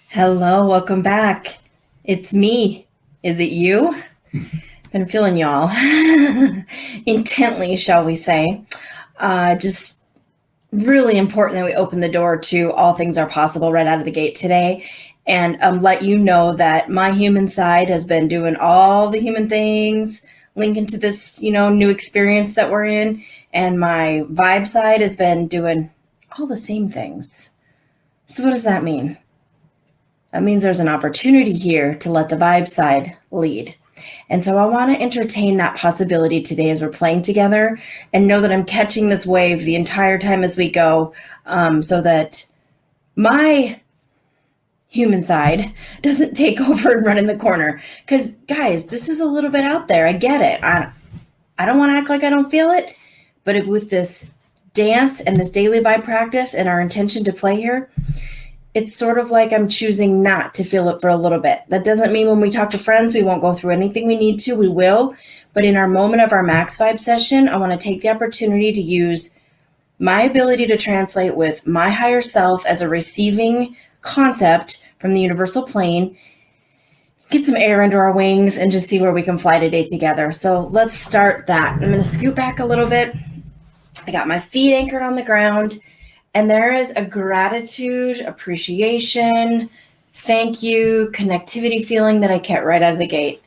Hello, welcome back. It's me. Is it you? Been feeling y'all intently, shall we say. Just really important that we open the door to all things are possible right out of the gate today and let you know that my human side has been doing all the human things, linking to this, new experience that we're in, and my vibe side has been doing all the same things. So what does that mean? That means there's an opportunity here to let the vibe side lead. And so I want to entertain that possibility today as we're playing together and know that I'm catching this wave the entire time as we go, so that my human side doesn't take over and run in the corner. Because, guys, this is a little bit out there. I get it. I don't want to act like I don't feel it. But with this dance and this daily vibe practice and our intention to play here, it's sort of like I'm choosing not to feel it for a little bit. That doesn't mean when we talk to friends, we won't go through anything we need to. We will. But in our moment of our max vibe session, I want to take the opportunity to use my ability to translate with my higher self as a receiving concept from the universal plane, get some air under our wings, and just see where we can fly today together. So let's start that. I'm going to scoot back a little bit. I got my feet anchored on the ground. And there is a gratitude, appreciation, thank you, connectivity feeling that I get right out of the gate.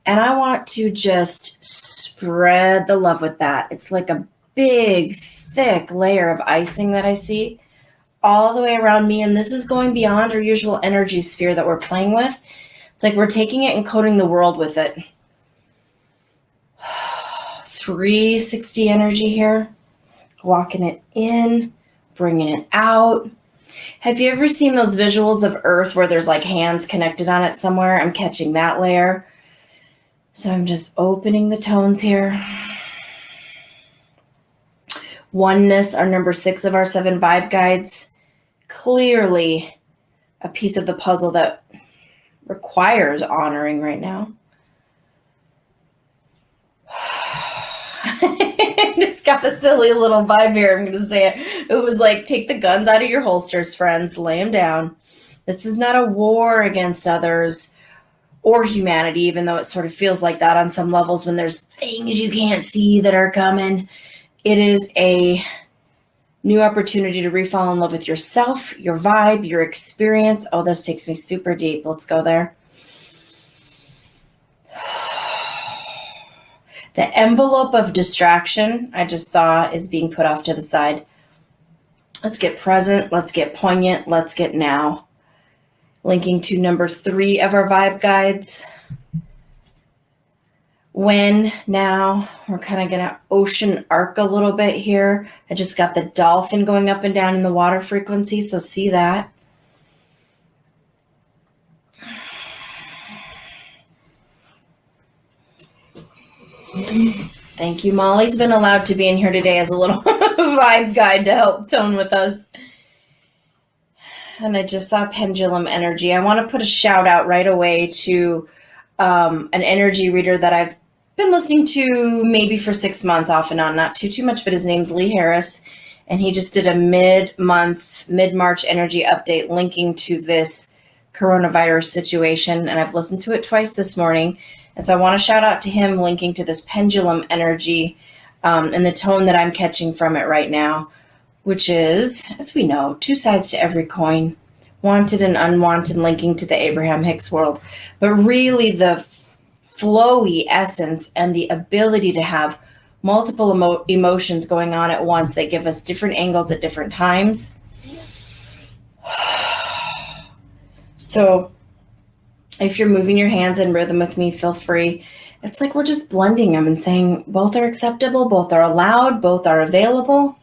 And I want to just spread the love with that. It's like a big, thick layer of icing that I see all the way around me. And this is going beyond our usual energy sphere that we're playing with. It's like we're taking it and coating the world with it. 360 energy here, walking it in, bringing it out. Have you ever seen those visuals of Earth where there's like hands connected on it somewhere? I'm catching that layer. So I'm just opening the tones here. Oneness, our number 6 of our 7 vibe guides. Clearly a piece of the puzzle that requires honoring right now. Just got a silly little vibe here. I'm going to say it. It was like, take the guns out of your holsters, friends. Lay them down. This is not a war against others or humanity, even though it sort of feels like that on some levels when there's things you can't see that are coming. It is a new opportunity to re-fall in love with yourself, your vibe, your experience. Oh, this takes me super deep. Let's go there. The envelope of distraction I just saw is being put off to the side. Let's get present. Let's get poignant. Let's get now. Linking to number 3 of our vibe guides. When, now, we're kind of going to ocean arc a little bit here. I just got the dolphin going up and down in the water frequency, so see that. Thank you. Molly's been allowed to be in here today as a little vibe guide to help tone with us. And I just saw pendulum energy. I want to put a shout out right away to an energy reader that I've been listening to maybe for 6 months off and on, not too much, but his name's Lee Harris. And he just did a mid-March energy update linking to this coronavirus situation. And I've listened to it twice this morning. And so I want to shout out to him linking to this pendulum energy and the tone that I'm catching from it right now, which is, as we know, 2 sides to every coin, wanted and unwanted, linking to the Abraham Hicks world. But really the flowy essence and the ability to have multiple emotions going on at once that give us different angles at different times. So if you're moving your hands in rhythm with me, feel free. It's like we're just blending them and saying both are acceptable, both are allowed, both are available.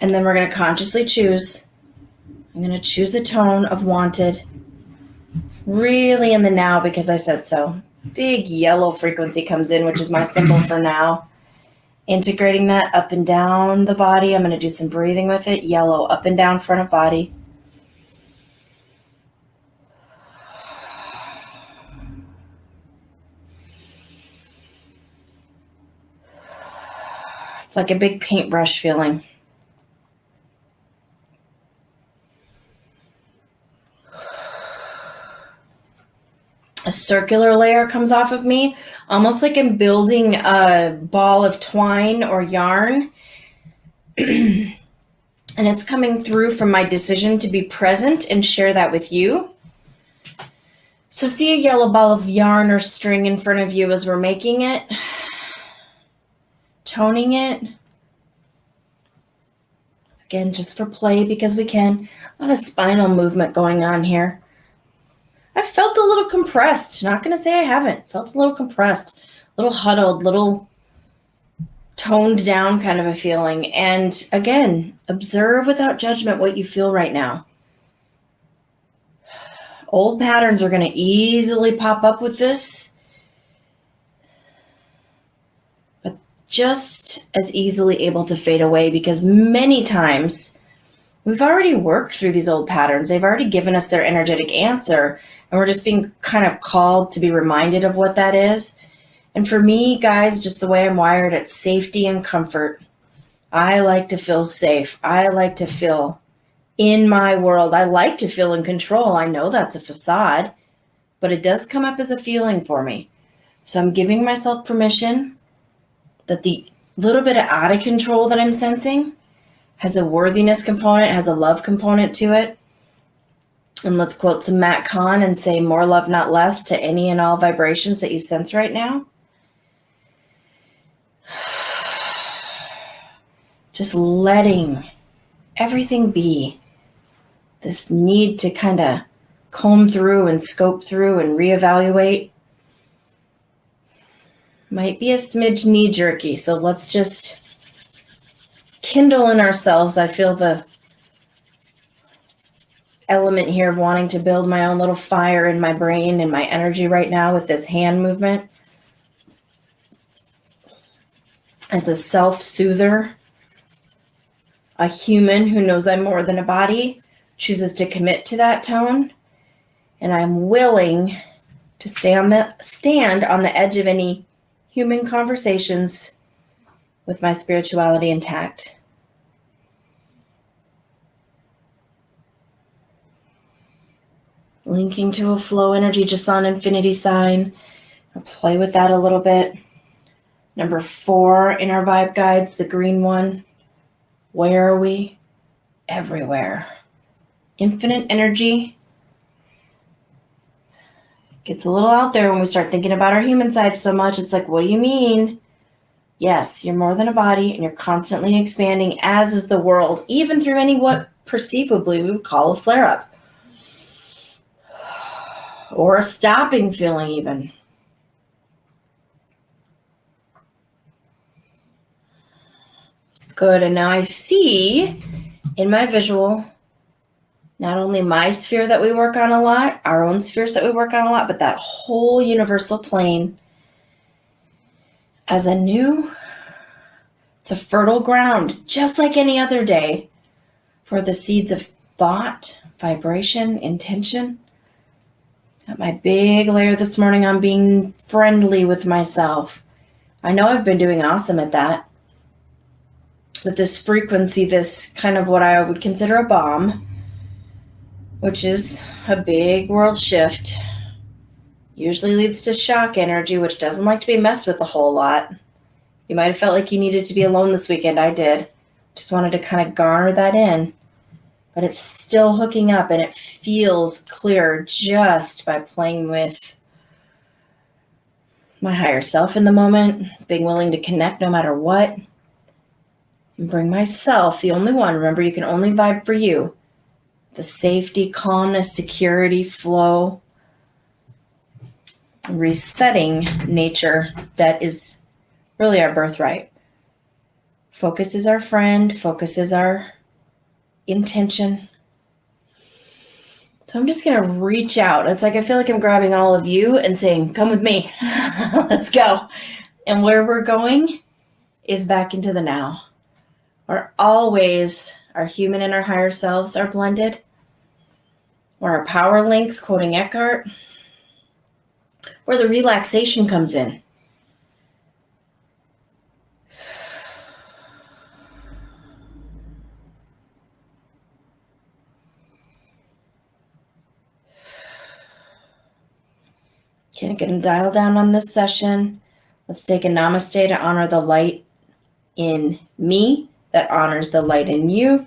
And then we're going to consciously choose. I'm going to choose a tone of wanted, really in the now because I said so. Big yellow frequency comes in, which is my symbol for now. Integrating that up and down the body. I'm going to do some breathing with it. Yellow up and down front of body. It's like a big paintbrush feeling. a circular layer comes off of me, almost like I'm building a ball of twine or yarn. And it's coming through from my decision to be present and share that with you. So see a yellow ball of yarn or string in front of you as we're making it, toning it. Again, just for play because we can. A lot of spinal movement going on here. I felt a little compressed. Not going to say I haven't. Felt a little compressed, a little huddled, little toned down kind of a feeling. And again, observe without judgment what you feel right now. Old patterns are going to easily pop up with this, but just as easily able to fade away because many times we've already worked through these old patterns. They've already given us their energetic answer, and we're just being kind of called to be reminded of what that is. And for me, guys, just the way I'm wired, it's safety and comfort. I like to feel safe. I like to feel in my world. I like to feel in control. I know that's a facade, but it does come up as a feeling for me. So I'm giving myself permission that the little bit of out of control that I'm sensing has a worthiness component, has a love component to it. And let's quote some Matt Kahn and say more love, not less to any and all vibrations that you sense right now. Just letting everything be. This need to kind of comb through and scope through and reevaluate might be a smidge knee-jerky. So let's just kindle in ourselves. I feel the element here of wanting to build my own little fire in my brain and my energy right now with this hand movement. As a self-soother, a human who knows I'm more than a body chooses to commit to that tone, and I'm willing to stand on the edge of any human conversations with my spirituality intact. Linking to a flow energy just on infinity sign. I'll play with that a little bit. Number 4 in our vibe guides, the green one. Where are we? Everywhere. Infinite energy. Gets a little out there when we start thinking about our human side so much. It's like, what do you mean? Yes, you're more than a body and you're constantly expanding, as is the world, even through any what perceivably we would call a flare-up. Or a stopping feeling even. Good, and now I see in my visual not only my sphere that we work on a lot, our own spheres that we work on a lot, but that whole universal plane as it's a fertile ground, just like any other day, for the seeds of thought, vibration, intention. Got my big layer this morning on being friendly with myself. I know I've been doing awesome at that. With this frequency, this kind of what I would consider a bomb, which is a big world shift, usually leads to shock energy, which doesn't like to be messed with a whole lot. You might have felt like you needed to be alone this weekend. I did. Just wanted to kind of garner that in. But it's still hooking up, and it feels clear just by playing with my higher self in the moment, being willing to connect no matter what, and bring myself, the only one. Remember, you can only vibe for you. The safety, calmness, security, flow, resetting nature that is really our birthright. Focus is our friend. Focus is our intention. So I'm just going to reach out. It's like I feel like I'm grabbing all of you and saying, come with me. Let's go. And where we're going is back into the now. Where always our human and our higher selves are blended. Where our power links, quoting Eckhart. Where the relaxation comes in. Okay, gonna dial down on this session. Let's take a namaste to honor the light in me that honors the light in you.